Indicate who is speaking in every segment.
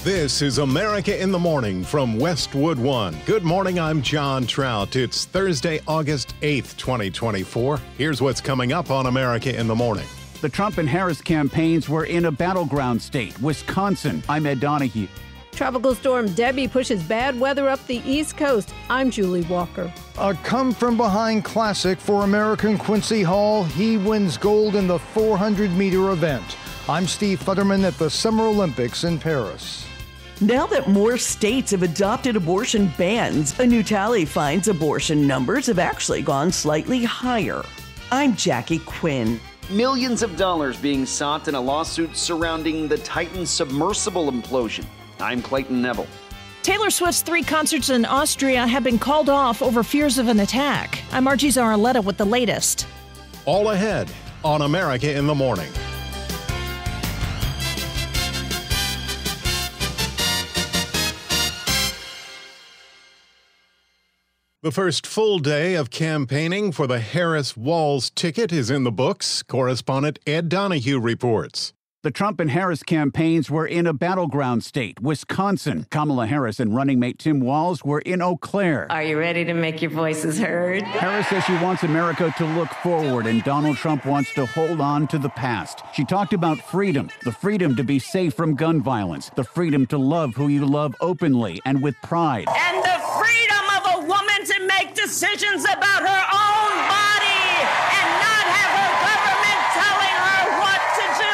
Speaker 1: This is America in the Morning from Westwood One. Good morning, I'm John Trout. It's Thursday, August 8th, 2024. Here's what's coming up on America in the Morning.
Speaker 2: The Trump and Harris campaigns were in a battleground state, Wisconsin. I'm Ed Donahue.
Speaker 3: Tropical storm Debby pushes bad weather up the East Coast. I'm Julie Walker.
Speaker 4: A come-from-behind classic for American Quincy Hall. He wins gold in the 400-meter event. I'm Steve Futterman at the Summer Olympics in Paris.
Speaker 5: Now that more states have adopted abortion bans, a new tally finds abortion numbers have actually gone slightly higher. I'm Jackie Quinn.
Speaker 6: Millions of dollars being sought in a lawsuit surrounding the Titan submersible implosion. I'm Clayton Neville.
Speaker 7: Taylor Swift's 3 concerts in Austria have been called off over fears of an attack. I'm Margie Zaraletta with the latest.
Speaker 1: All ahead on America in the Morning. The first full day of campaigning for the Harris-Walz ticket is in the books. Correspondent Ed Donahue reports.
Speaker 2: The Trump and Harris campaigns were in a battleground state, Wisconsin. Kamala Harris and running mate Tim Walz were in Eau Claire.
Speaker 8: Are you ready to make your voices heard?
Speaker 2: Harris says she wants America to look forward, and Donald Trump wants to hold on to the past. She talked about freedom, the freedom to be safe from gun violence, the freedom to love who you love openly and with pride.
Speaker 8: And the freedom of a woman to make decisions about her own body and not have her government telling her what to do.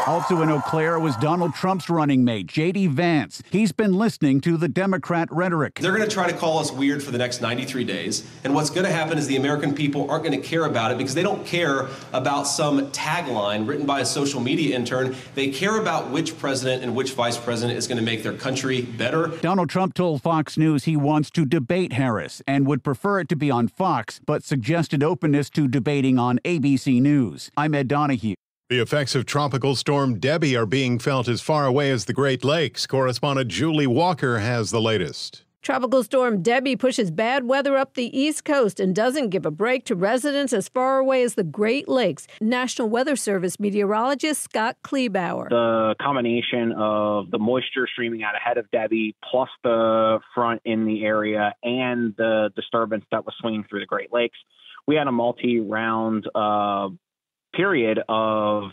Speaker 2: Also in Eau Claire was Donald Trump's running mate, J.D. Vance. He's been listening to the Democrat rhetoric.
Speaker 9: They're going to try to call us weird for the next 93 days. And what's going to happen is the American people aren't going to care about it because they don't care about some tagline written by a social media intern. They care about which president and which vice president is going to make their country better.
Speaker 2: Donald Trump told Fox News he wants to debate Harris and would prefer it to be on Fox, but suggested openness to debating on ABC News. I'm Ed Donahue.
Speaker 1: The effects of Tropical Storm Debby are being felt as far away as the Great Lakes. Correspondent Julie Walker has the latest.
Speaker 3: Tropical storm Debby pushes bad weather up the East Coast and doesn't give a break to residents as far away as the Great Lakes. National Weather Service meteorologist Scott Kleebauer.
Speaker 10: The combination of the moisture streaming out ahead of Debby, plus the front in the area, and the disturbance that was swinging through the Great Lakes, we had a multi-round period of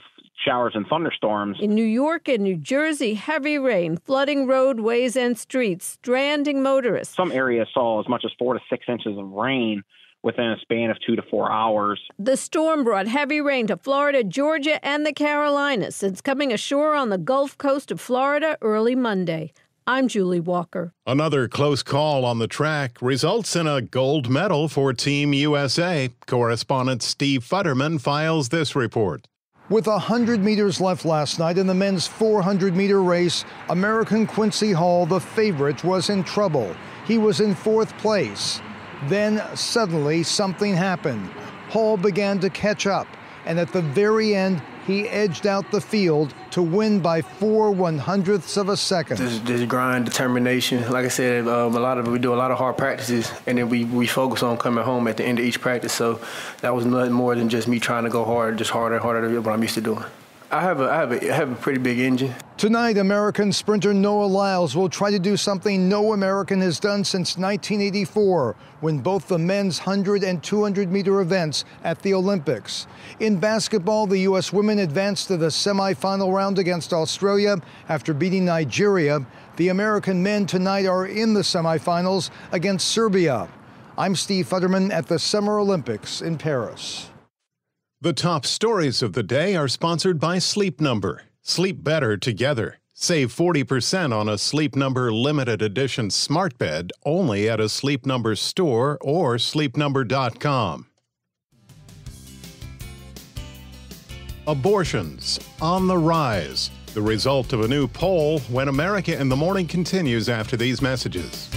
Speaker 10: showers and thunderstorms.
Speaker 3: In New York and New Jersey, heavy rain, flooding roadways and streets, stranding motorists.
Speaker 10: Some areas saw as much as 4 to 6 inches of rain within a span of 2 to 4 hours.
Speaker 3: The storm brought heavy rain to Florida, Georgia, and the Carolinas since coming ashore on the Gulf Coast of Florida early Monday. I'm Julie Walker.
Speaker 1: Another close call on the track results in a gold medal for Team USA. Correspondent Steve Futterman files this report.
Speaker 4: With 100 meters left last night in the men's 400-meter race, American Quincy Hall, the favorite, was in trouble. He was in 4th place. Then suddenly something happened. Hall began to catch up, and at the very end, he edged out the field to win by 4/100ths of a second.
Speaker 11: Just grind, determination. Like I said, we do a lot of hard practices, and then we focus on coming home at the end of each practice. So that was nothing more than just me trying to go hard, just harder and harder to do what I'm used to doing. I have a pretty big engine.
Speaker 4: Tonight, American sprinter Noah Lyles will try to do something no American has done since 1984, when both the men's 100 and 200-meter events at the Olympics. In basketball, the U.S. women advanced to the semifinal round against Australia after beating Nigeria. The American men tonight are in the semifinals against Serbia. I'm Steve Futterman at the Summer Olympics in Paris.
Speaker 1: The top stories of the day are sponsored by Sleep Number. Sleep better together. Save 40% on a Sleep Number limited edition smart bed only at a Sleep Number store or sleepnumber.com. Abortions on the rise. The result of a new poll when America in the Morning continues after these messages.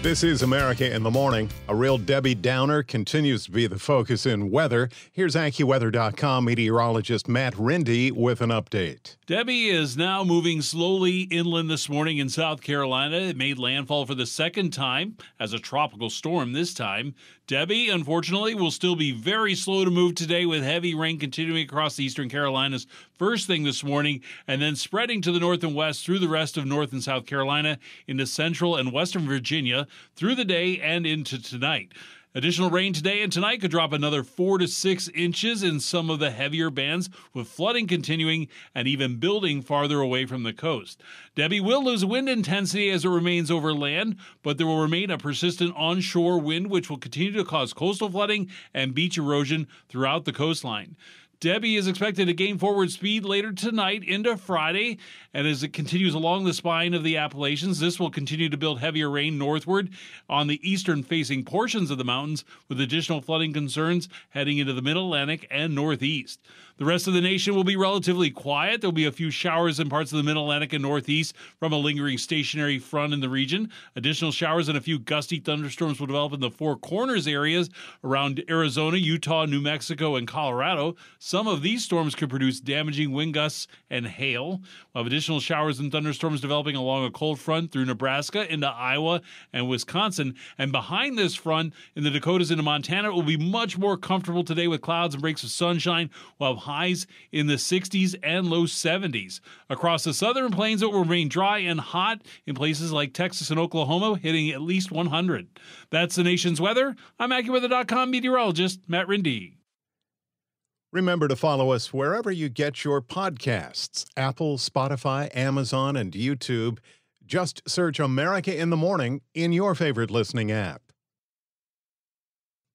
Speaker 1: This is America in the Morning. A real Debbie Downer continues to be the focus in weather. Here's AccuWeather.com meteorologist Matt Rindy with an update.
Speaker 12: Debbie is now moving slowly inland this morning in South Carolina. It made landfall for the second time as a tropical storm this time. Debbie, unfortunately, will still be very slow to move today with heavy rain continuing across the eastern Carolinas first thing this morning and then spreading to the north and west through the rest of North and South Carolina into central and western Virginia through the day and into tonight. Additional rain today and tonight could drop another 4 to 6 inches in some of the heavier bands, with flooding continuing and even building farther away from the coast. Debbie will lose wind intensity as it remains over land, but there will remain a persistent onshore wind which will continue to cause coastal flooding and beach erosion throughout the coastline. Debbie is expected to gain forward speed later tonight into Friday, and as it continues along the spine of the Appalachians, this will continue to build heavier rain northward on the eastern-facing portions of the mountains, with additional flooding concerns heading into the Mid-Atlantic and Northeast. The rest of the nation will be relatively quiet. There will be a few showers in parts of the Mid-Atlantic and Northeast from a lingering stationary front in the region. Additional showers and a few gusty thunderstorms will develop in the Four Corners areas around Arizona, Utah, New Mexico, and Colorado. Some of these storms could produce damaging wind gusts and hail. We'll have additional showers and thunderstorms developing along a cold front through Nebraska into Iowa and Wisconsin. And behind this front, in the Dakotas into Montana, it will be much more comfortable today with clouds and breaks of sunshine. We'll have highs in the 60s and low 70s. Across the southern plains, it will remain dry and hot in places like Texas and Oklahoma, hitting at least 100. That's the nation's weather. I'm AccuWeather.com meteorologist Matt Rindy.
Speaker 1: Remember to follow us wherever you get your podcasts, Apple, Spotify, Amazon, and YouTube. Just search America in the Morning in your favorite listening app.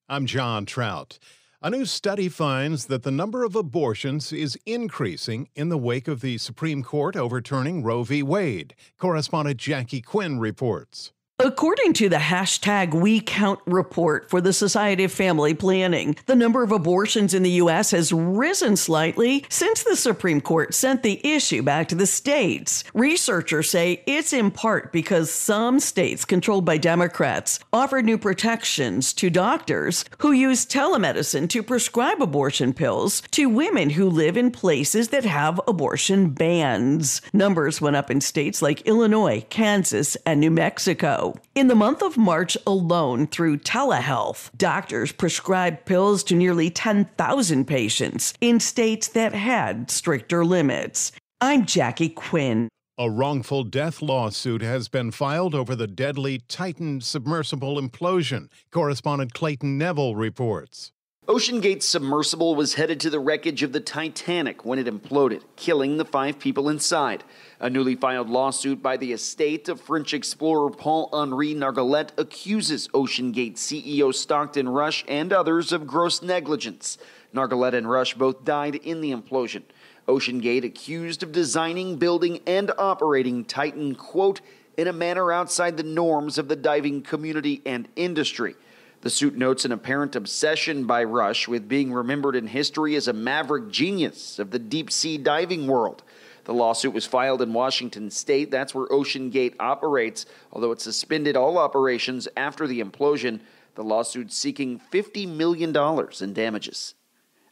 Speaker 1: I'm John Trout. A new study finds that the number of abortions is increasing in the wake of the Supreme Court overturning Roe v. Wade. Correspondent Jackie Quinn reports.
Speaker 5: According to the #WeCount report for the Society of Family Planning, the number of abortions in the U.S. has risen slightly since the Supreme Court sent the issue back to the states. Researchers say it's in part because some states controlled by Democrats offered new protections to doctors who use telemedicine to prescribe abortion pills to women who live in places that have abortion bans. Numbers went up in states like Illinois, Kansas, and New Mexico. In the month of March alone, through telehealth, doctors prescribed pills to nearly 10,000 patients in states that had stricter limits. I'm Jackie Quinn.
Speaker 1: A wrongful death lawsuit has been filed over the deadly Titan submersible implosion. Correspondent Clayton Neville reports.
Speaker 6: OceanGate's submersible was headed to the wreckage of the Titanic when it imploded, killing the 5 people inside. A newly filed lawsuit by the estate of French explorer Paul-Henri Nargeolet accuses OceanGate CEO Stockton Rush and others of gross negligence. Nargeolet and Rush both died in the implosion. OceanGate accused of designing, building, and operating Titan, quote, in a manner outside the norms of the diving community and industry. The suit notes an apparent obsession by Rush with being remembered in history as a maverick genius of the deep-sea diving world. The lawsuit was filed in Washington state. That's where OceanGate operates, although it suspended all operations after the implosion. The lawsuit seeking $50 million in damages.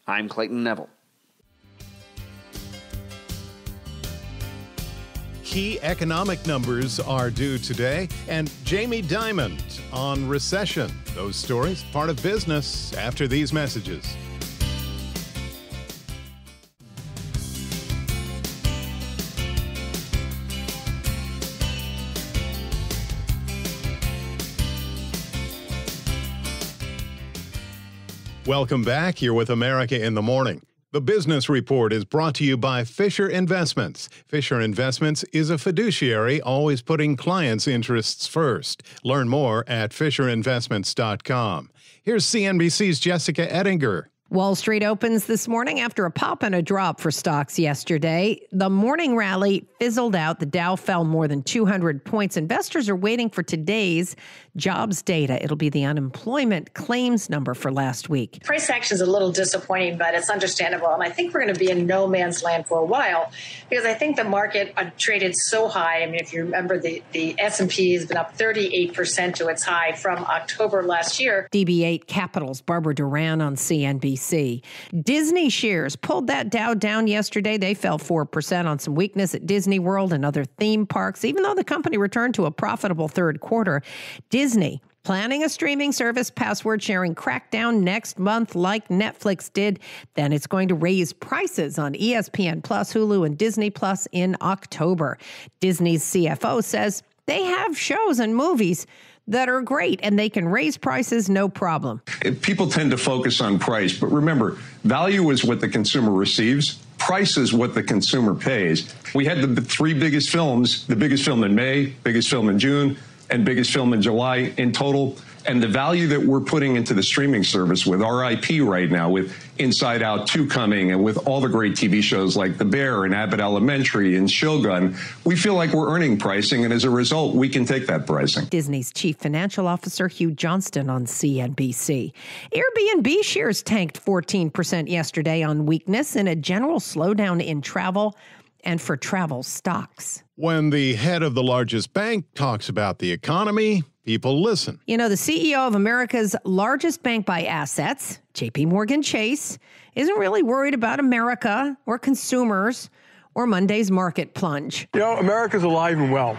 Speaker 6: I'm Clayton Neville.
Speaker 1: Key economic numbers are due today, and Jamie Dimon on recession. Those stories, part of business, after these messages. Welcome back. You're with America in the Morning. The Business Report is brought to you by Fisher Investments. Fisher Investments is a fiduciary, always putting clients' interests first. Learn more at FisherInvestments.com. Here's CNBC's Jessica Ettinger
Speaker 3: Wall Street opens this morning after a pop and a drop for stocks yesterday. The morning rally fizzled out. The Dow fell more than 200 points. Investors are waiting for today's jobs data. It'll be the unemployment claims number for last week.
Speaker 13: Price action is a little disappointing, but it's understandable. And I think we're going to be in no man's land for a while because I think the market traded so high. I mean, if you remember, the S&P has been up 38% to its high from October last year.
Speaker 3: DB8 Capital's Barbara Duran on CNBC. Disney shares pulled that Dow down yesterday. They fell 4% on some weakness at Disney World and other theme parks, even though the company returned to a profitable third quarter. Disney planning a streaming service password sharing crackdown next month like Netflix did. Then it's going to raise prices on ESPN Plus, Hulu, and Disney Plus in October. Disney's CFO says they have shows and movies that are great, and they can raise prices no problem.
Speaker 14: People tend to focus on price, but remember, value is what the consumer receives. Price is what the consumer pays. We had the three biggest films, the biggest film in May, biggest film in June, and biggest film in July in total. And the value that we're putting into the streaming service with our IP right now, with Inside Out 2 coming, and with all the great TV shows like The Bear and Abbott Elementary and Shogun, we feel like we're earning pricing, and as a result, we can take that pricing.
Speaker 3: Disney's chief financial officer, Hugh Johnston, on CNBC. Airbnb shares tanked 14% yesterday on weakness and a general slowdown in travel and for travel stocks.
Speaker 1: When the head of the largest bank talks about the economy, people listen.
Speaker 3: You know, the CEO of America's largest bank by assets, JP Chase, isn't really worried about America or consumers or Monday's market plunge.
Speaker 15: You know, America's alive and well.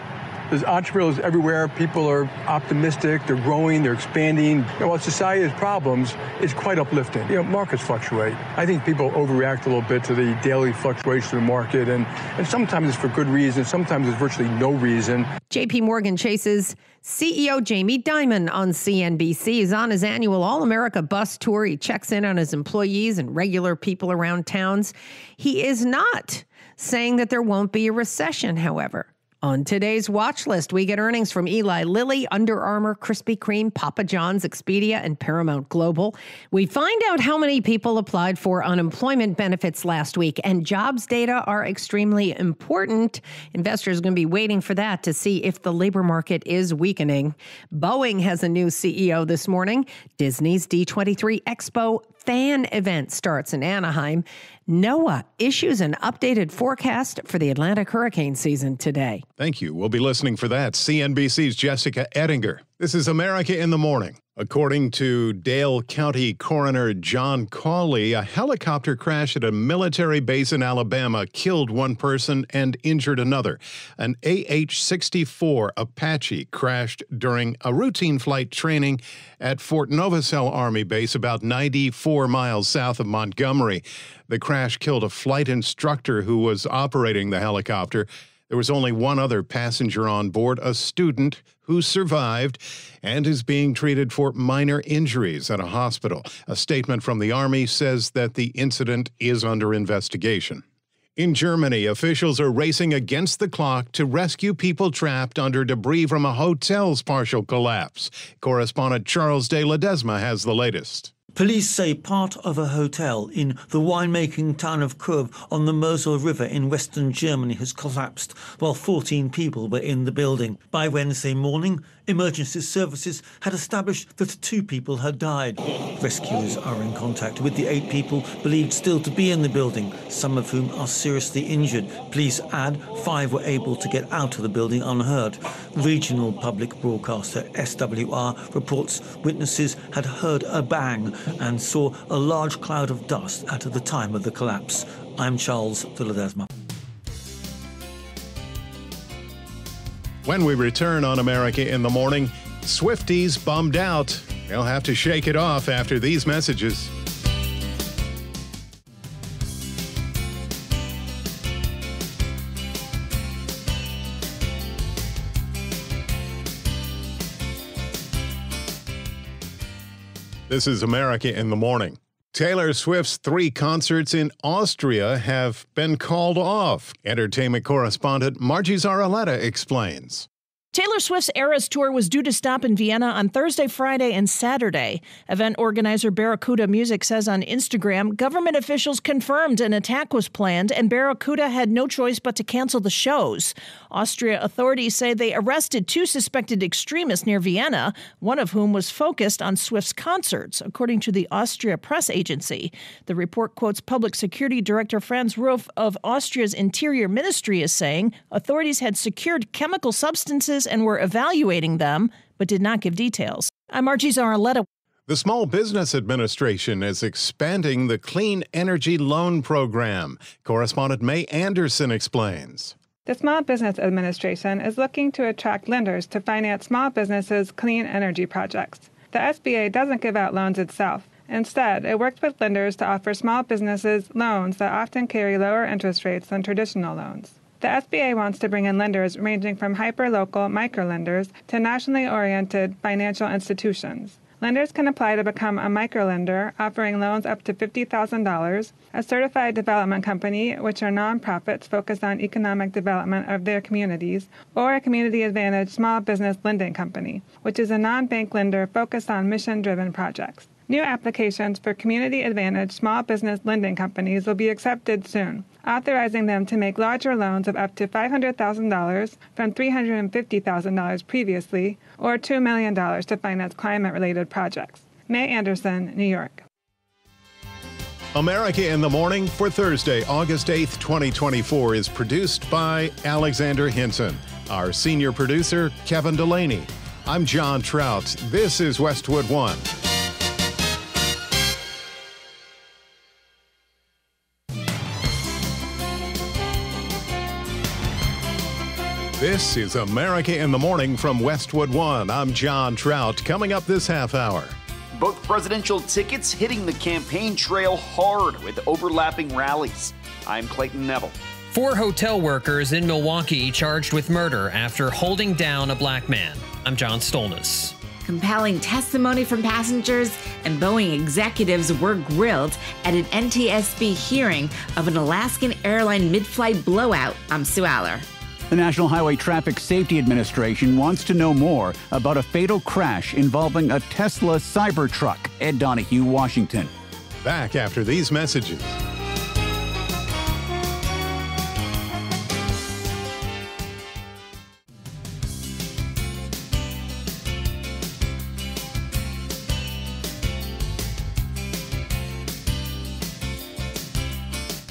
Speaker 15: There's entrepreneurs everywhere. People are optimistic. They're growing. They're expanding. You know, while society has problems, it's quite uplifting. You know, markets fluctuate. I think people overreact a little bit to the daily fluctuation of the market, and sometimes it's for good reason. Sometimes it's virtually no reason.
Speaker 3: JP Chase's CEO Jamie Dimon on CNBC is on his annual All-America bus tour. He checks in on his employees and regular people around towns. He is not saying that there won't be a recession, however. On today's watch list, we get earnings from Eli Lilly, Under Armour, Krispy Kreme, Papa John's, Expedia, and Paramount Global. We find out how many people applied for unemployment benefits last week, and jobs data are extremely important. Investors are going to be waiting for that to see if the labor market is weakening. Boeing has a new CEO this morning. Disney's D23 Expo fan event starts in Anaheim. NOAA issues an updated forecast for the Atlantic hurricane season today.
Speaker 1: Thank you. We'll be listening for that. CNBC's Jessica Ettinger. This is America in the Morning. According to Dale County Coroner John Cawley, a helicopter crash at a military base in Alabama killed one person and injured another. An AH-64 Apache crashed during a routine flight training at Fort Novosel Army Base about 94 miles south of Montgomery. The crash killed a flight instructor who was operating the helicopter. There was only one other passenger on board, a student who survived and is being treated for minor injuries at a hospital. A statement from the Army says that the incident is under investigation. In Germany, officials are racing against the clock to rescue people trapped under debris from a hotel's partial collapse. Correspondent Charles de Ledesma has the latest.
Speaker 16: Police say part of a hotel in the winemaking town of Kurve on the Mosel River in western Germany has collapsed while 14 people were in the building. By Wednesday morning, emergency services had established that 2 people had died. Rescuers are in contact with the 8 people believed still to be in the building, some of whom are seriously injured. Police add 5 were able to get out of the building unhurt. Regional public broadcaster SWR reports witnesses had heard a bang and saw a large cloud of dust at the time of the collapse. I'm Charles de Ledesma.
Speaker 1: When we return on America in the Morning, Swifties bummed out. They'll have to shake it off after these messages. This is America in the Morning. Taylor Swift's 3 concerts in Austria have been called off. Entertainment correspondent Margie Zaraletta explains.
Speaker 7: Taylor Swift's Eras Tour was due to stop in Vienna on Thursday, Friday, and Saturday. Event organizer Barracuda Music says on Instagram, government officials confirmed an attack was planned and Barracuda had no choice but to cancel the shows. Austria authorities say they arrested 2 suspected extremists near Vienna, one of whom was focused on Swift's concerts, according to the Austria press agency. The report quotes Public Security Director Franz Ruf of Austria's Interior Ministry as saying authorities had secured chemical substances and were evaluating them, but did not give details. I'm Margie Zaraletta.
Speaker 1: The Small Business Administration is expanding the Clean Energy Loan Program. Correspondent May Anderson explains.
Speaker 17: The Small Business Administration is looking to attract lenders to finance small businesses' clean energy projects. The SBA doesn't give out loans itself. Instead, it works with lenders to offer small businesses loans that often carry lower interest rates than traditional loans. The SBA wants to bring in lenders ranging from hyper-local microlenders to nationally oriented financial institutions. Lenders can apply to become a microlender, offering loans up to $50,000, a certified development company, which are nonprofits focused on economic development of their communities, or a community advantage small business lending company, which is a non-bank lender focused on mission-driven projects. New applications for community advantage small business lending companies will be accepted soon, authorizing them to make larger loans of up to $500,000 from $350,000 previously, or $2 million to finance climate-related projects. May Anderson, New York.
Speaker 1: America in the Morning for Thursday, August 8th, 2024 is produced by Alexander Hinton. Our senior producer, Kevin Delaney. I'm John Trout. This is Westwood One. This is America in the Morning from Westwood One. I'm John Trout. Coming up this half hour.
Speaker 6: Both presidential tickets hitting the campaign trail hard with overlapping rallies. I'm Clayton Neville.
Speaker 18: 4 hotel workers in Milwaukee charged with murder after holding down a black man. I'm John Stolness.
Speaker 19: Compelling testimony from passengers and Boeing executives were grilled at an NTSB hearing of an Alaskan airline mid-flight blowout. I'm Sue Aller.
Speaker 2: The National Highway Traffic Safety Administration wants to know more about a fatal crash involving a Tesla Cybertruck. Ed Donahue, Washington.
Speaker 1: Back after these messages.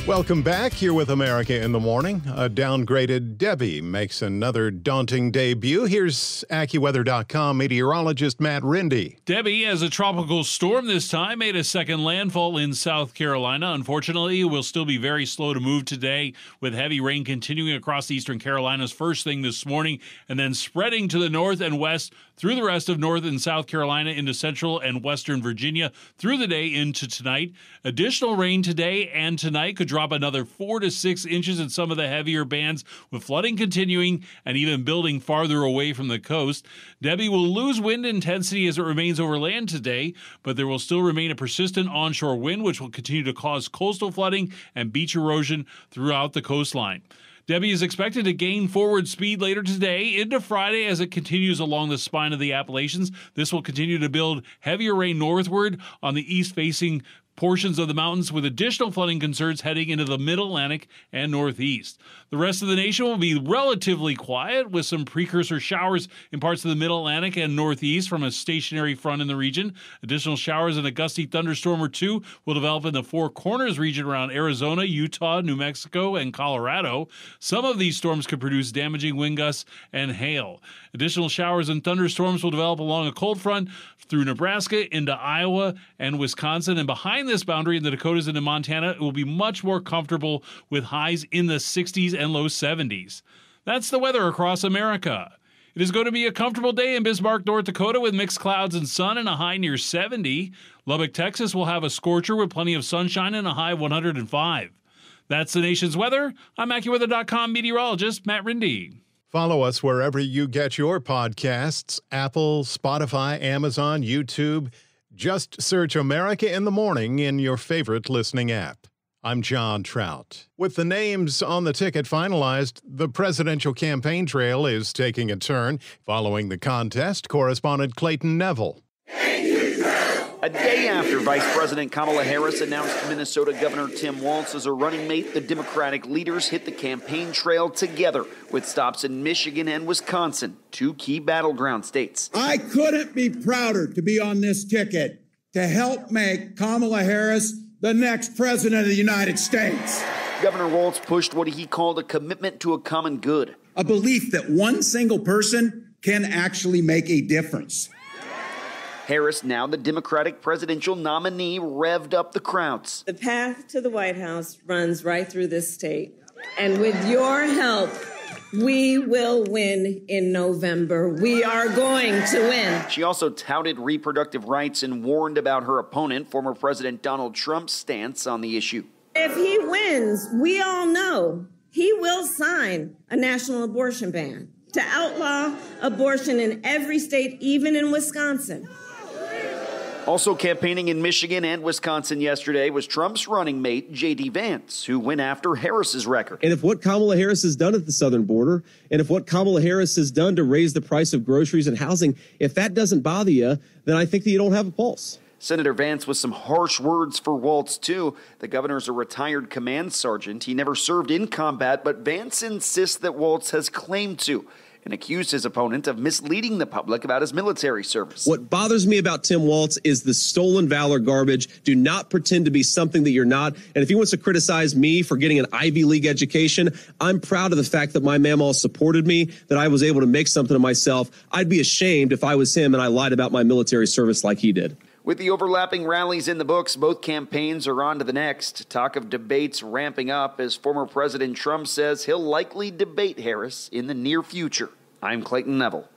Speaker 1: Welcome back. Here with America in the Morning. A downgraded Debbie makes another daunting debut. Here's AccuWeather.com meteorologist Matt Rindy.
Speaker 12: Debbie, as a tropical storm this time, made a second landfall in South Carolina. Unfortunately, it will still be very slow to move today, with heavy rain continuing across eastern Carolinas first thing this morning, and then spreading to the north and west through the rest of North and South Carolina into central and western Virginia through the day into tonight. Additional rain today and tonight could drop another 4 to 6 inches in some of the heavier bands, with flooding continuing and even building farther away from the coast. Debbie will lose wind intensity as it remains over land today, but there will still remain a persistent onshore wind, which will continue to cause coastal flooding and beach erosion throughout the coastline. Debbie is expected to gain forward speed later today into Friday as it continues along the spine of the Appalachians. This will continue to build heavier rain northward on the east-facing portions of the mountains, with additional flooding concerns heading into the mid-Atlantic and northeast. The rest of the nation will be relatively quiet, with some precursor showers in parts of the mid-Atlantic and northeast from a stationary front in the region. Additional showers and a gusty thunderstorm or two will develop in the Four Corners region around Arizona, Utah, New Mexico, and Colorado. Some of these storms could produce damaging wind gusts and hail. Additional showers and thunderstorms will develop along a cold front through Nebraska into Iowa and Wisconsin. And behind this boundary in the Dakotas and in Montana, it will be much more comfortable with highs in the 60s and low 70s. That's the weather across America. It is going to be a comfortable day in Bismarck, North Dakota, with mixed clouds and sun and a high near 70. Lubbock, Texas will have a scorcher with plenty of sunshine and a high 105. That's the nation's weather. I'm AccuWeather.com meteorologist Matt Rindy.
Speaker 1: Follow us wherever you get your podcasts, Apple, Spotify, Amazon, YouTube. Just search America in the Morning in your favorite listening app. I'm John Trout. With the names on the ticket finalized, the presidential campaign trail is taking a turn. Following the contest, Correspondent Clayton Neville.
Speaker 6: A day after Vice President Kamala Harris announced Minnesota Governor Tim Walz as her running mate, the Democratic leaders hit the campaign trail together with stops in Michigan and Wisconsin, two key battleground states.
Speaker 20: I couldn't be prouder to be on this ticket to help make Kamala Harris the next president of the United States.
Speaker 6: Governor Walz pushed what he called a commitment to a common good.
Speaker 20: A belief that one single person can actually make a difference.
Speaker 6: Harris, now the Democratic presidential nominee, revved up the crowds.
Speaker 21: The path to the White House runs right through this state. And with your help, we will win in November. We are going to win.
Speaker 6: She also touted reproductive rights and warned about her opponent, former President Donald Trump's stance on the issue.
Speaker 21: If he wins, we all know he will sign a national abortion ban to outlaw abortion in every state, even in Wisconsin.
Speaker 6: Also campaigning in Michigan and Wisconsin yesterday was Trump's running mate, J.D. Vance, who went after Harris's record.
Speaker 22: And if what Kamala Harris has done at the southern border, and if what Kamala Harris has done to raise the price of groceries and housing, if that doesn't bother you, then I think that you don't have a pulse.
Speaker 6: Senator Vance with some harsh words for Walz, too. The governor's a retired command sergeant. He never served in combat, but Vance insists that Walz has claimed to, and accused his opponent of misleading the public about his military service.
Speaker 22: What bothers me about Tim Walz is the stolen valor garbage. Do not pretend to be something that you're not. And if he wants to criticize me for getting an Ivy League education, I'm proud of the fact that my mamaw supported me, that I was able to make something of myself. I'd be ashamed if I was him and I lied about my military service like he did.
Speaker 6: With the overlapping rallies in the books, both campaigns are on to the next. Talk of debates ramping up as former President Trump says he'll likely debate Harris in the near future. I'm Clayton Neville.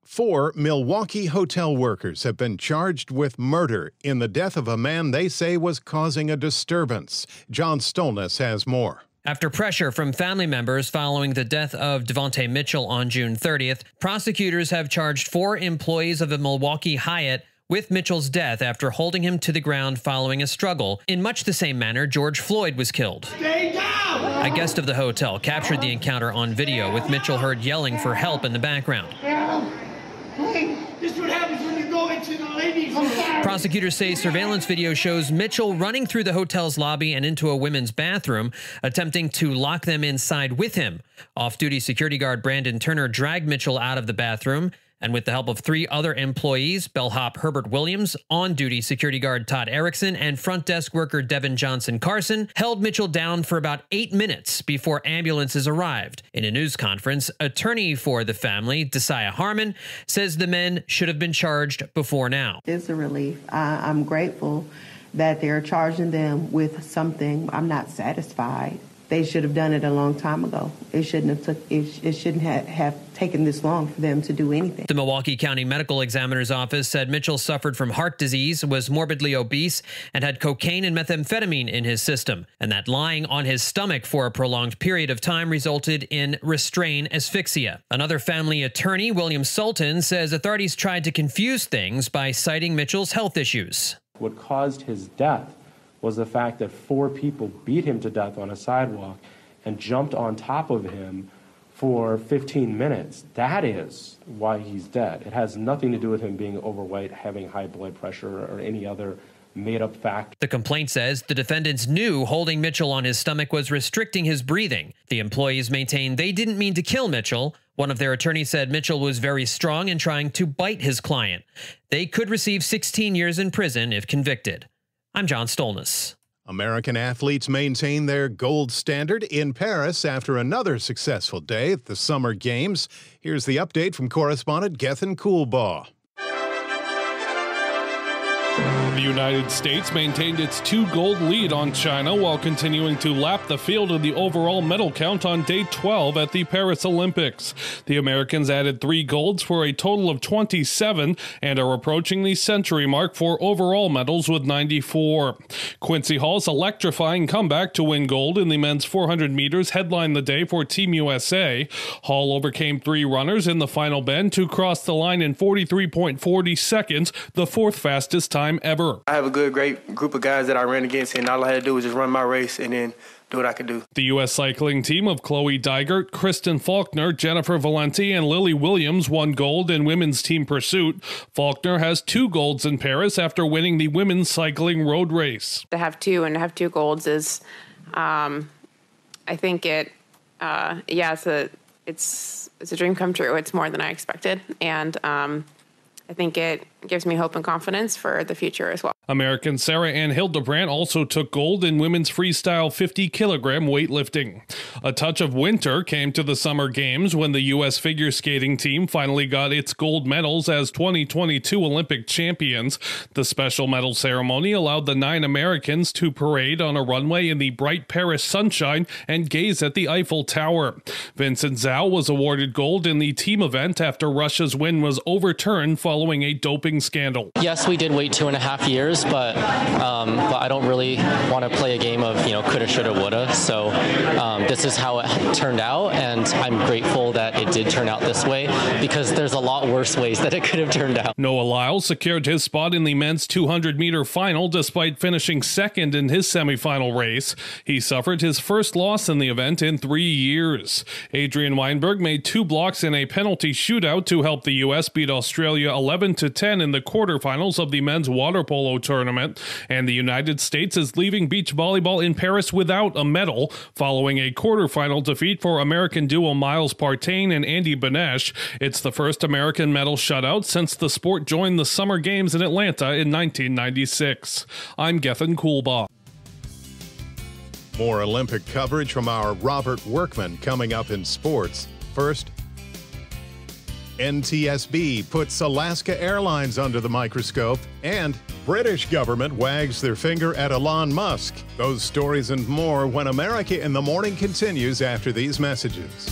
Speaker 1: 4 Milwaukee hotel workers have been charged with murder in the death of a man they say was causing a disturbance. John Stolness has more.
Speaker 18: After pressure from family members following the death of Devontae Mitchell on June 30th, prosecutors have charged 4 employees of the Milwaukee Hyatt with Mitchell's death after holding him to the ground following a struggle. In much the same manner, George Floyd was killed.
Speaker 20: Stay down!
Speaker 18: A guest of the hotel captured the encounter on video, with Mitchell heard yelling for help in the background.
Speaker 20: Help! Please! This is what happens when you go into the ladies' room.
Speaker 18: Prosecutors say surveillance video shows Mitchell running through the hotel's lobby and into a women's bathroom, attempting to lock them inside with him. Off-duty security guard Brandon Turner dragged Mitchell out of the bathroom, and with the help of 3 other employees, bellhop Herbert Williams, on-duty security guard Todd Erickson, and front desk worker Devin Johnson Carson, held Mitchell down for about 8 minutes before ambulances arrived. In a news conference, attorney for the family, Desaya Harmon, says the men should have been charged before now.
Speaker 23: It's a relief. I'm grateful that they're charging them with something. I'm not satisfied. They should have done it a long time ago. It shouldn't have taken this long for them to do anything.
Speaker 18: The Milwaukee County Medical Examiner's Office said Mitchell suffered from heart disease, was morbidly obese, and had cocaine and methamphetamine in his system, and that lying on his stomach for a prolonged period of time resulted in restrained asphyxia. Another family attorney, William Sultan, says authorities tried to confuse things by citing Mitchell's health issues.
Speaker 24: What caused his death was the fact that 4 people beat him to death on a sidewalk and jumped on top of him for 15 minutes. That is why he's dead. It has nothing to do with him being overweight, having high blood pressure, or any other made-up fact.
Speaker 18: The complaint says the defendants knew holding Mitchell on his stomach was restricting his breathing. The employees maintain they didn't mean to kill Mitchell. One of their attorneys said Mitchell was very strong in trying to bite his client. They could receive 16 years in prison if convicted. I'm John Stolness.
Speaker 1: American athletes maintain their gold standard in Paris after another successful day at the Summer Games. Here's the update from correspondent Gethin Coolbaugh.
Speaker 25: The United States maintained its 2-gold lead on China while continuing to lap the field in the overall medal count on day 12 at the Paris Olympics. The Americans added 3 golds for a total of 27 and are approaching the century mark for overall medals with 94. Quincy Hall's electrifying comeback to win gold in the men's 400 meters headlined the day for Team USA. Hall overcame 3 runners in the final bend to cross the line in 43.40 seconds, the 4th fastest time time ever.
Speaker 4: I have a great group of guys that I ran against, and all I had to do was just run my race and then do what I could do.
Speaker 25: The U.S. cycling team of Chloe Dygert, Kristen Faulkner, Jennifer Valenti, and Lily Williams won gold in women's team pursuit. Faulkner has 2 golds in Paris after winning the women's cycling road race.
Speaker 8: To have 2 and to have 2 golds is, I think it's a dream come true. It's more than I expected, and I think it gives me hope and confidence for the future as well.
Speaker 25: American Sarah Ann Hildebrandt also took gold in women's freestyle 50-kilogram weightlifting. A touch of winter came to the Summer Games when the U.S. figure skating team finally got its gold medals as 2022 Olympic champions. The special medal ceremony allowed the 9 Americans to parade on a runway in the bright Paris sunshine and gaze at the Eiffel Tower. Vincent Zhao was awarded gold in the team event after Russia's win was overturned following a doping scandal.
Speaker 9: Yes, we did wait 2.5 years, but I don't really want to play a game of, coulda, shoulda, woulda. So this is how it turned out, and I'm grateful that it did turn out this way because there's a lot worse ways that it could have turned out.
Speaker 25: Noah Lyles secured his spot in the men's 200-meter final despite finishing second in his semifinal race. He suffered his first loss in the event in 3 years. Adrian Weinberg made 2 blocks in a penalty shootout to help the U.S. beat Australia 11-10 in the quarterfinals of the men's water polo tournament, and the United States is leaving beach volleyball in Paris without a medal following a quarterfinal defeat for American duo Miles Partain and Andy Benesh. It's the first American medal shutout since the sport joined the Summer Games in Atlanta in 1996. I'm Gethin Coolbaugh.
Speaker 1: More Olympic coverage from our Robert Workman coming up in sports. First, NTSB puts Alaska Airlines under the microscope, and British government wags their finger at Elon Musk. Those stories and more when America in the Morning continues after these messages.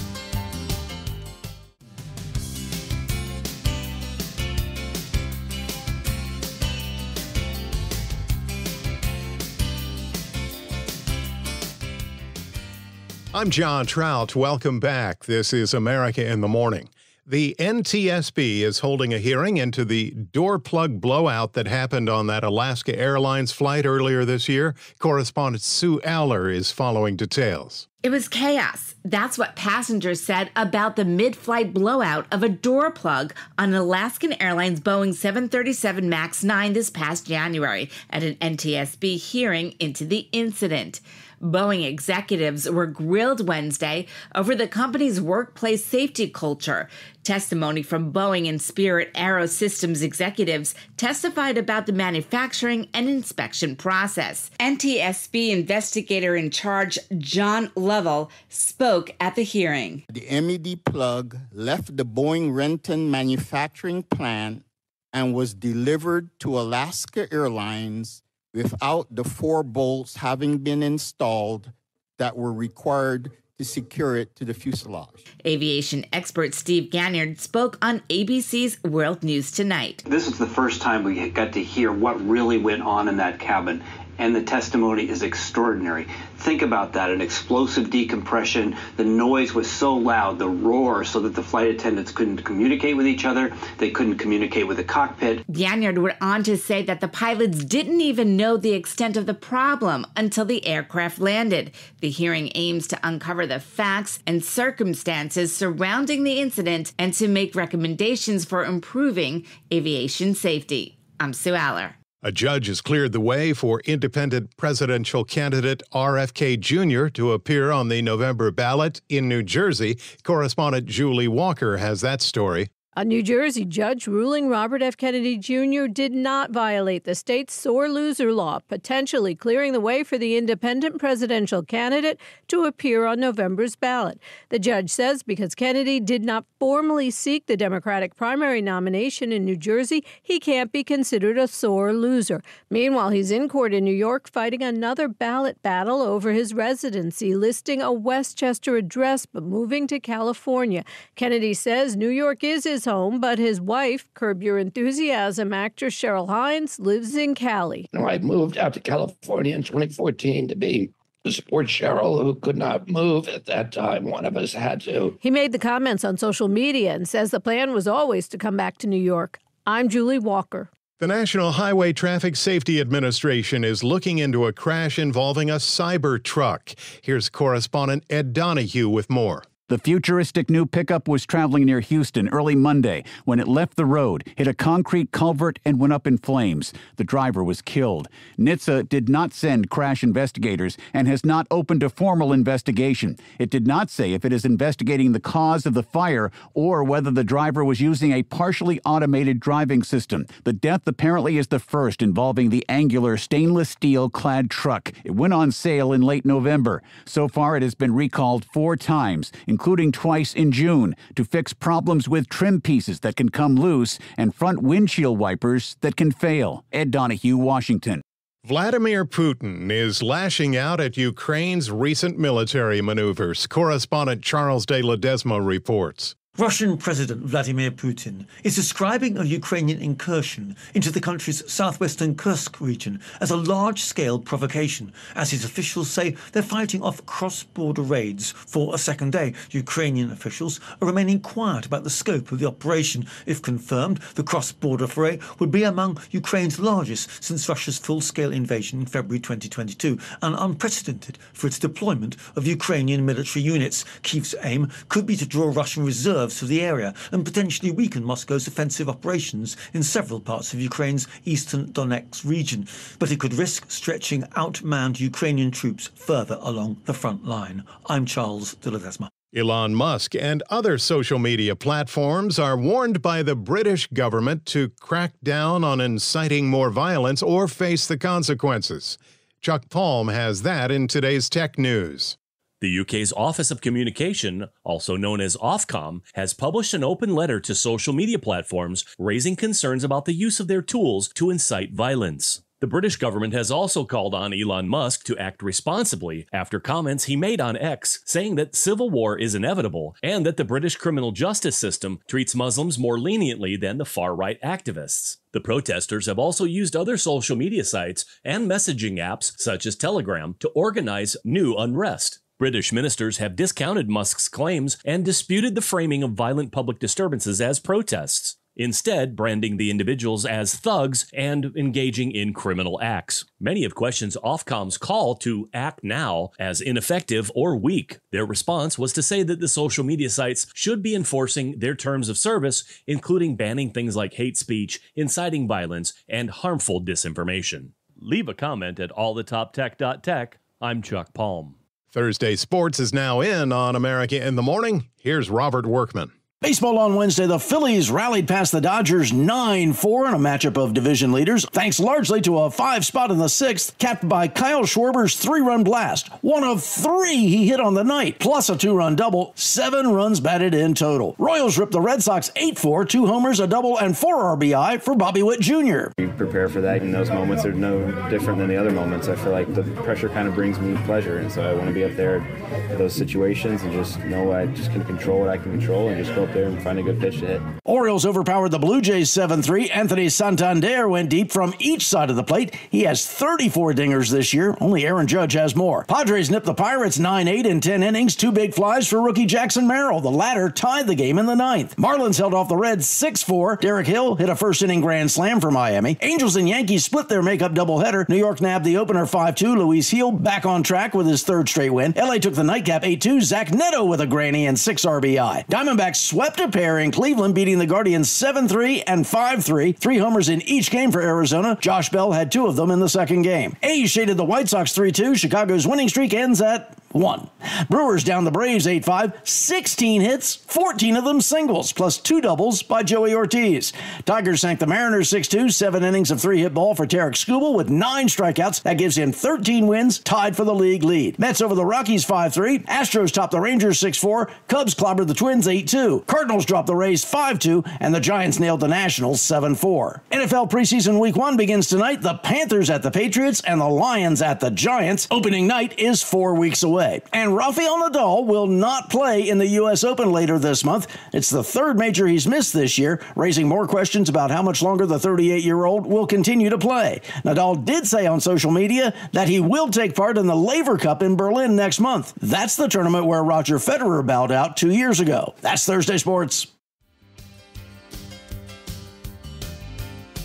Speaker 1: I'm John Trout. Welcome back. This is America in the Morning. The NTSB is holding a hearing into the door plug blowout that happened on that Alaska Airlines flight earlier this year. Correspondent Sue Aller is following details.
Speaker 19: It was chaos. That's what passengers said about the mid-flight blowout of a door plug on Alaskan Airlines Boeing 737 MAX 9 this past January at an NTSB hearing into the incident. Boeing executives were grilled Wednesday over the company's workplace safety culture. Testimony from Boeing and Spirit Aero Systems executives testified about the manufacturing and inspection process. NTSB investigator in charge John Lovell spoke at the hearing.
Speaker 10: The MED plug left the Boeing Renton manufacturing plant and was delivered to Alaska Airlines without the 4 bolts having been installed that were required to secure it to the fuselage.
Speaker 19: Aviation expert Steve Ganyard spoke on ABC's World News Tonight.
Speaker 11: This is the first time we got to hear what really went on in that cabin, and the testimony is extraordinary. Think about that, an explosive decompression. The noise was so loud, the roar, so that the flight attendants couldn't communicate with each other. They couldn't communicate with the cockpit.
Speaker 19: Ganyard went on to say that the pilots didn't even know the extent of the problem until the aircraft landed. The hearing aims to uncover the facts and circumstances surrounding the incident and to make recommendations for improving aviation safety. I'm Sue Aller.
Speaker 1: A judge has cleared the way for independent presidential candidate RFK Jr. to appear on the November ballot in New Jersey. Correspondent Julie Walker has that story.
Speaker 26: A New Jersey judge ruling Robert F. Kennedy Jr. did not violate the state's sore loser law, potentially clearing the way for the independent presidential candidate to appear on November's ballot. The judge says because Kennedy did not formally seek the Democratic primary nomination in New Jersey, he can't be considered a sore loser. Meanwhile, he's in court in New York fighting another ballot battle over his residency, listing a Westchester address but moving to California. Kennedy says New York is his home, but his wife, Curb Your Enthusiasm actress Cheryl Hines, lives in Cali.
Speaker 27: I moved out to California in 2014 to support Cheryl, who could not move at that time. One of us had to.
Speaker 26: He made the comments on social media and says the plan was always to come back to New York. I'm Julie Walker.
Speaker 1: The National Highway Traffic Safety Administration is looking into a crash involving a Cybertruck. Here's Correspondent Ed Donahue with more.
Speaker 2: The futuristic new pickup was traveling near Houston early Monday when it left the road, hit a concrete culvert, and went up in flames. The driver was killed. NHTSA did not send crash investigators and has not opened a formal investigation. It did not say if it is investigating the cause of the fire or whether the driver was using a partially automated driving system. The death apparently is the first involving the angular stainless steel-clad truck. It went on sale in late November. So far, it has been recalled 4 times, including twice in June, to fix problems with trim pieces that can come loose and front windshield wipers that can fail. Ed Donahue, Washington.
Speaker 1: Vladimir Putin is lashing out at Ukraine's recent military maneuvers. Correspondent Charles de Ledesma reports.
Speaker 3: Russian President Vladimir Putin is describing a Ukrainian incursion into the country's southwestern Kursk region as a large-scale provocation. As his officials say, they're fighting off cross-border raids for a second day. Ukrainian officials are remaining quiet about the scope of the operation. If confirmed, the cross-border foray would be among Ukraine's largest since Russia's full-scale invasion in February 2022 and unprecedented for its deployment of Ukrainian military units. Kyiv's aim could be to draw Russian reserves to the area and potentially weaken Moscow's offensive operations in several parts of Ukraine's eastern Donetsk region. But it could risk stretching outmanned Ukrainian troops further along the front line. I'm Charles de Ledesma.
Speaker 1: Elon Musk and other social media platforms are warned by the British government to crack down on inciting more violence or face the consequences. Chuck Palm has that in today's Tech News.
Speaker 5: The UK's Office of Communication, also known as Ofcom, has published an open letter to social media platforms raising concerns about the use of their tools to incite violence. The British government has also called on Elon Musk to act responsibly after comments he made on X saying that civil war is inevitable and that the British criminal justice system treats Muslims more leniently than the far-right activists. The protesters have also used other social media sites and messaging apps such as Telegram to organize new unrest. British ministers have discounted Musk's claims and disputed the framing of violent public disturbances as protests, instead branding the individuals as thugs and engaging in criminal acts. Many have questioned Ofcom's call to act now as ineffective or weak. Their response was to say that the social media sites should be enforcing their terms of service, including banning things like hate speech, inciting violence, and harmful disinformation. Leave a comment at allthetoptech.tech. I'm Chuck Palm.
Speaker 1: Thursday Sports is now in on America in the Morning. Here's Robert Workman.
Speaker 7: Baseball on Wednesday, the Phillies rallied past the Dodgers 9-4 in a matchup of division leaders, thanks largely to a 5 spot in the 6th, capped by Kyle Schwarber's 3-run blast. 1 of 3 he hit on the night, plus a 2-run double, 7 runs batted in total. Royals ripped the Red Sox 8-4, 2 homers, a double, and 4 RBI for Bobby Witt Jr.
Speaker 13: You prepare for that, and those moments are no different than the other moments. I feel like the pressure kind of brings me pleasure, and so I want to be up there in those situations and just know I just can control what I can control and just go up there and find a good pitch to hit.
Speaker 7: Orioles overpowered the Blue Jays 7-3. Anthony Santander went deep from each side of the plate. He has 34 dingers this year. Only Aaron Judge has more. Padres nipped the Pirates 9-8 in 10 innings. 2 big flies for rookie Jackson Merrill. The latter tied the game in the 9th. Marlins held off the Reds 6-4. Derek Hill hit a first-inning grand slam for Miami. Angels and Yankees split their makeup doubleheader. New York nabbed the opener 5-2. Luis Gil back on track with his 3rd straight win. LA took the nightcap 8-2. Zach Neto with a granny and 6 RBI. Diamondbacks swept a pair in Cleveland, beating the Guardians 7-3 and 5-3. 3 homers in each game for Arizona. Josh Bell had 2 of them in the second game. A's shaded the White Sox 3-2. Chicago's winning streak ends at 1. Brewers down the Braves 8-5. 16 hits, 14 of them singles, plus 2 doubles by Joey Ortiz. Tigers sank the Mariners 6-2. 7 innings of 3-hit ball for Tarek Skubal with 9 strikeouts. That gives him 13 wins, tied for the league lead. Mets over the Rockies 5-3. Astros topped the Rangers 6-4. Cubs clobbered the Twins 8-2. Cardinals dropped the Rays 5-2, and the Giants nailed the Nationals 7-4. NFL preseason week 1 begins tonight. The Panthers at the Patriots and the Lions at the Giants. Opening night is 4 weeks away. And Rafael Nadal will not play in the U.S. Open later this month. It's the 3rd major he's missed this year, raising more questions about how much longer the 38-year-old will continue to play. Nadal did say on social media that he will take part in the Laver Cup in Berlin next month. That's the tournament where Roger Federer bowed out 2 years ago. That's Thursday Sports.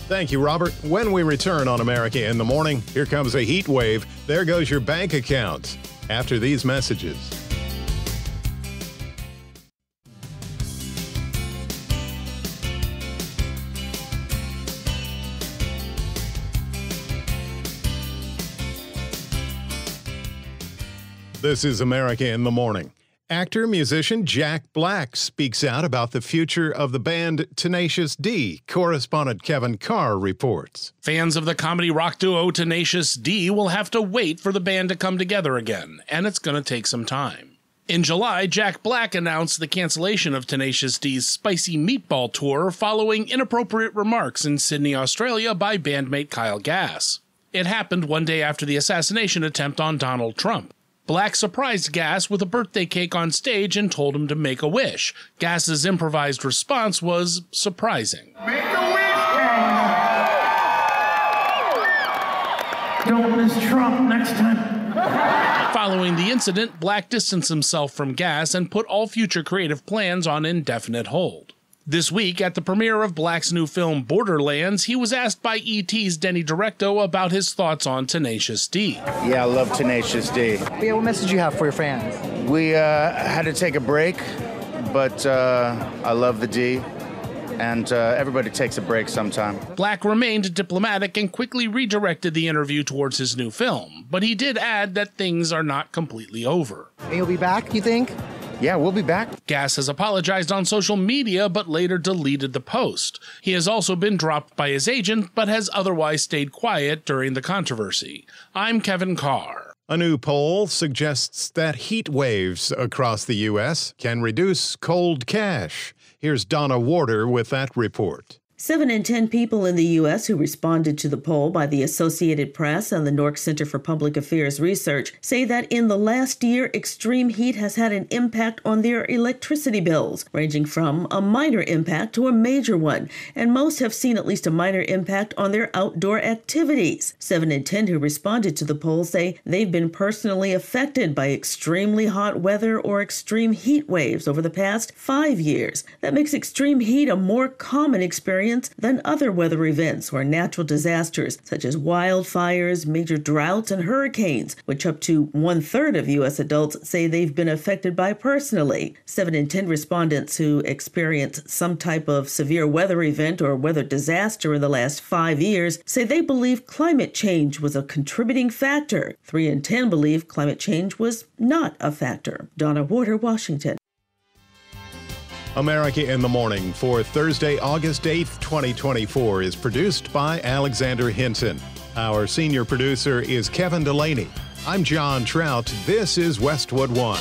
Speaker 1: Thank you, Robert. When we return on America in the Morning, here comes a heat wave. There goes your bank account. After these messages. This is America in the Morning. Actor-musician Jack Black speaks out about the future of the band Tenacious D. Correspondent Kevin Carr reports.
Speaker 12: Fans of the comedy rock duo Tenacious D will have to wait for the band to come together again, and it's going to take some time. In July, Jack Black announced the cancellation of Tenacious D's Spicy Meatball Tour following inappropriate remarks in Sydney, Australia by bandmate Kyle Gass. It happened one day after the assassination attempt on Donald Trump. Black surprised Gass with a birthday cake on stage and told him to make a wish. Gass's improvised response was surprising.
Speaker 14: Make a wish, don't miss Trump next time.
Speaker 12: Following the incident, Black distanced himself from Gass and put all future creative plans on indefinite hold. This week, at the premiere of Black's new film Borderlands, he was asked by E.T.'s Denny Directo about his thoughts on Tenacious D.
Speaker 15: Yeah, I love Tenacious D.
Speaker 16: Yeah, what message do you have for your fans?
Speaker 15: We had to take a break, but I love the D, and everybody takes a break sometime.
Speaker 12: Black remained diplomatic and quickly redirected the interview towards his new film, but he did add that things are not completely over.
Speaker 16: And you'll be back, you think?
Speaker 15: Yeah, we'll be back.
Speaker 12: Gass has apologized on social media, but later deleted the post. He has also been dropped by his agent, but has otherwise stayed quiet during the controversy. I'm Kevin Carr.
Speaker 1: A new poll suggests that heat waves across the U.S. can reduce cold cash. Here's Donna Warder with that report.
Speaker 17: 7 in 10 people in the U.S. who responded to the poll by the Associated Press and the Nork Center for Public Affairs Research say that in the last year, extreme heat has had an impact on their electricity bills, ranging from a minor impact to a major one, and most have seen at least a minor impact on their outdoor activities. 7 in 10 who responded to the poll say they've been personally affected by extremely hot weather or extreme heat waves over the past 5 years. That makes extreme heat a more common experience than other weather events or natural disasters such as wildfires, major droughts, and hurricanes, which up to 1/3 of U.S. adults say they've been affected by personally. 7 in 10 respondents who experienced some type of severe weather event or weather disaster in the last 5 years say they believe climate change was a contributing factor. 3 in 10 believe climate change was not a factor. Donna Warder, Washington.
Speaker 1: America in the Morning for Thursday, August 8th, 2024 is produced by Alexander Hinton. Our senior producer is Kevin Delaney. I'm John Trout. This is Westwood One.